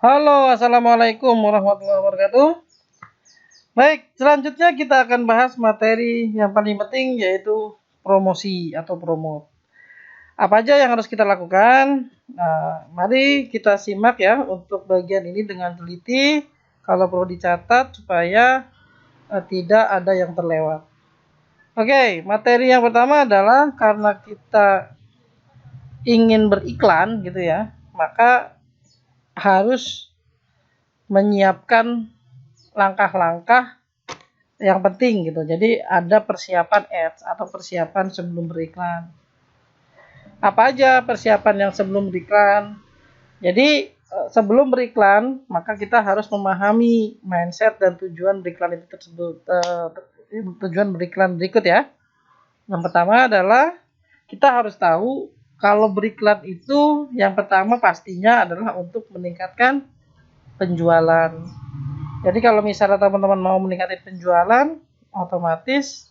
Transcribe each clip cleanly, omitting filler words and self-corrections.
Halo, assalamualaikum warahmatullahi wabarakatuh. Baik, selanjutnya kita akan bahas materi yang paling penting yaitu promosi atau promote. Apa aja yang harus kita lakukan? Nah, mari kita simak ya untuk bagian ini dengan teliti. Kalau perlu dicatat supaya tidak ada yang terlewat. Oke, materi yang pertama adalah karena kita ingin beriklan gitu ya, maka harus menyiapkan langkah-langkah yang penting gitu. Jadi ada persiapan ads atau persiapan sebelum beriklan. Apa aja persiapan yang sebelum beriklan? Jadi sebelum beriklan, maka kita harus memahami mindset dan tujuan beriklan itu tersebut. Tujuan beriklan berikut ya. Yang pertama adalah kita harus tahu kalau beriklan itu yang pertama pastinya adalah untuk meningkatkan penjualan. Jadi kalau misalnya teman-teman mau meningkatkan penjualan, otomatis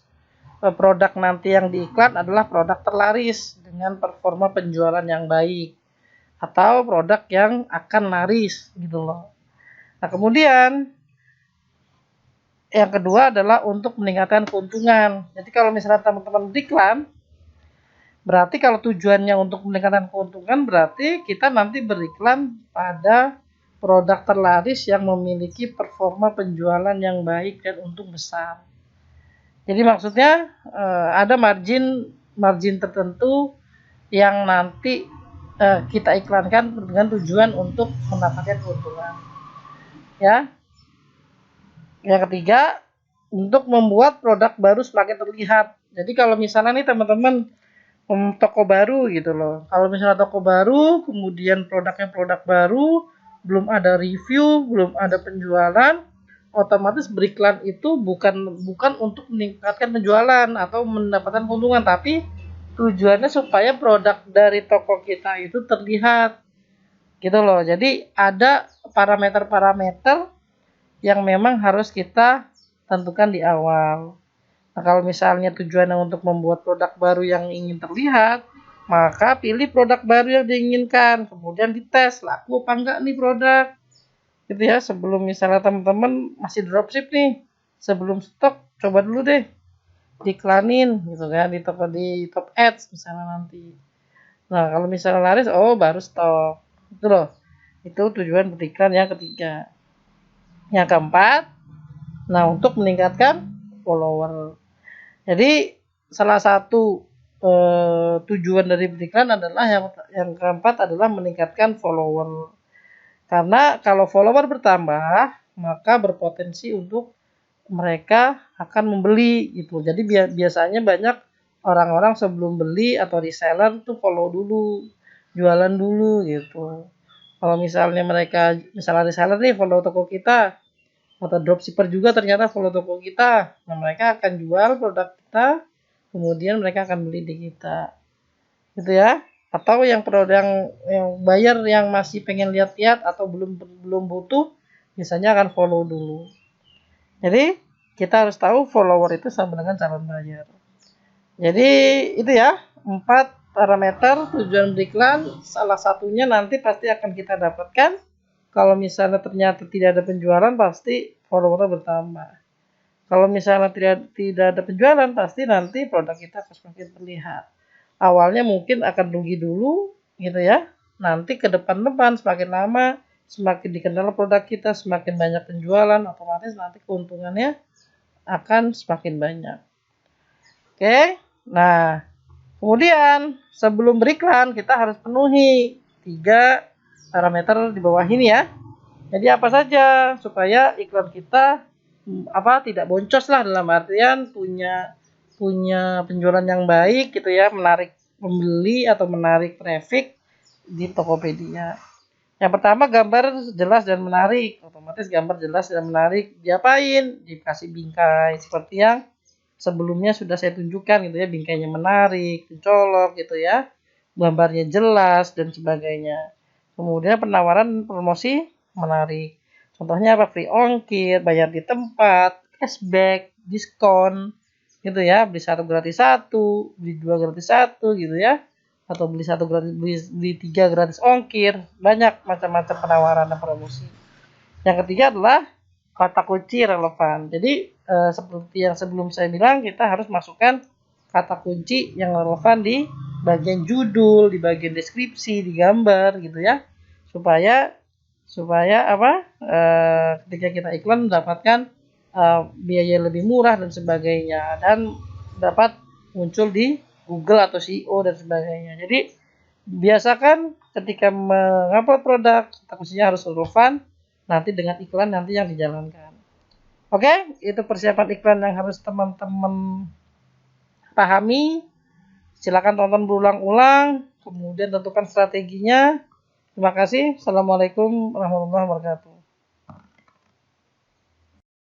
produk nanti yang diiklan adalah produk terlaris dengan performa penjualan yang baik atau produk yang akan laris gitu loh. Nah, kemudian yang kedua adalah untuk meningkatkan keuntungan. Jadi kalau misalnya teman-teman beriklan, berarti kalau tujuannya untuk meningkatkan keuntungan, berarti kita nanti beriklan pada produk terlaris yang memiliki performa penjualan yang baik dan untung besar. Jadi maksudnya ada margin tertentu yang nanti kita iklankan dengan tujuan untuk mendapatkan keuntungan. Ya. Yang ketiga, untuk membuat produk baru semakin terlihat. Jadi kalau misalnya nih teman-teman toko baru gitu loh. Kalau misalnya toko baru, kemudian produknya produk baru, belum ada review, belum ada penjualan, otomatis beriklan itu bukan untuk meningkatkan penjualan atau mendapatkan keuntungan, tapi tujuannya supaya produk dari toko kita itu terlihat gitu loh. Jadi ada parameter-parameter yang memang harus kita tentukan di awal. Nah, kalau misalnya tujuannya untuk membuat produk baru yang ingin terlihat, maka pilih produk baru yang diinginkan, kemudian dites laku apa enggak nih produk. Gitu ya, sebelum misalnya teman-teman masih dropship nih, sebelum stok coba dulu deh diiklanin gitu kan di top ads misalnya nanti. Nah, kalau misalnya laris, oh baru stok. Itu loh. Itu tujuan beriklan yang ketiga. Yang keempat, nah untuk meningkatkan follower. Jadi salah satu tujuan dari beriklan adalah yang keempat adalah meningkatkan follower. Karena kalau follower bertambah, maka berpotensi untuk mereka akan membeli gitu. Jadi biasanya banyak orang-orang sebelum beli atau reseller tuh follow dulu, jualan dulu gitu. Kalau misalnya misalnya reseller nih follow toko kita, atau dropshipper juga ternyata follow toko kita, nah mereka akan jual produk kita, kemudian mereka akan beli di kita gitu ya. Atau yang bayar yang masih pengen lihat-lihat atau belum butuh, biasanya akan follow dulu. Jadi kita harus tahu follower itu sama dengan calon bayar. Jadi itu ya 4 parameter tujuan beriklan. Salah satunya nanti pasti akan kita dapatkan. Kalau misalnya ternyata tidak ada penjualan, pasti follower bertambah. Kalau misalnya tidak ada penjualan, pasti nanti produk kita akan semakin terlihat. Awalnya mungkin akan rugi dulu gitu ya. Nanti ke depan semakin lama semakin dikenal produk kita, semakin banyak penjualan, otomatis nanti keuntungannya akan semakin banyak. Oke. Nah, kemudian sebelum beriklan kita harus penuhi 3 parameter di bawah ini ya. Jadi apa saja supaya iklan kita tidak boncos lah, dalam artian punya penjualan yang baik gitu ya, menarik pembeli atau menarik traffic di Tokopedia. Yang pertama, gambar jelas dan menarik. Otomatis gambar jelas dan menarik diapain? Dikasih bingkai seperti yang sebelumnya sudah saya tunjukkan gitu ya, bingkainya menarik, mencolok gitu ya, gambarnya jelas dan sebagainya. Kemudian penawaran promosi menarik. Contohnya apa? Free ongkir, bayar di tempat, cashback, diskon gitu ya, beli 1 gratis 1, beli 2 gratis 1 gitu ya. atau beli satu gratis, beli 3 gratis ongkir, banyak macam-macam penawaran dan promosi. Yang ketiga adalah kata kunci relevan. Jadi seperti yang sebelum saya bilang, kita harus masukkan kata kunci yang relevan di bagian judul, di bagian deskripsi, di gambar gitu ya, supaya ketika kita iklan mendapatkan biaya lebih murah dan sebagainya, dan dapat muncul di Google atau SEO dan sebagainya. Jadi biasakan ketika mengupload produk, kata kuncinya harus relevan nanti dengan iklan nanti yang dijalankan. Oke, itu persiapan iklan yang harus teman-teman pahami. Silakan tonton berulang-ulang, kemudian tentukan strateginya. Terima kasih. Assalamualaikum warahmatullahi wabarakatuh.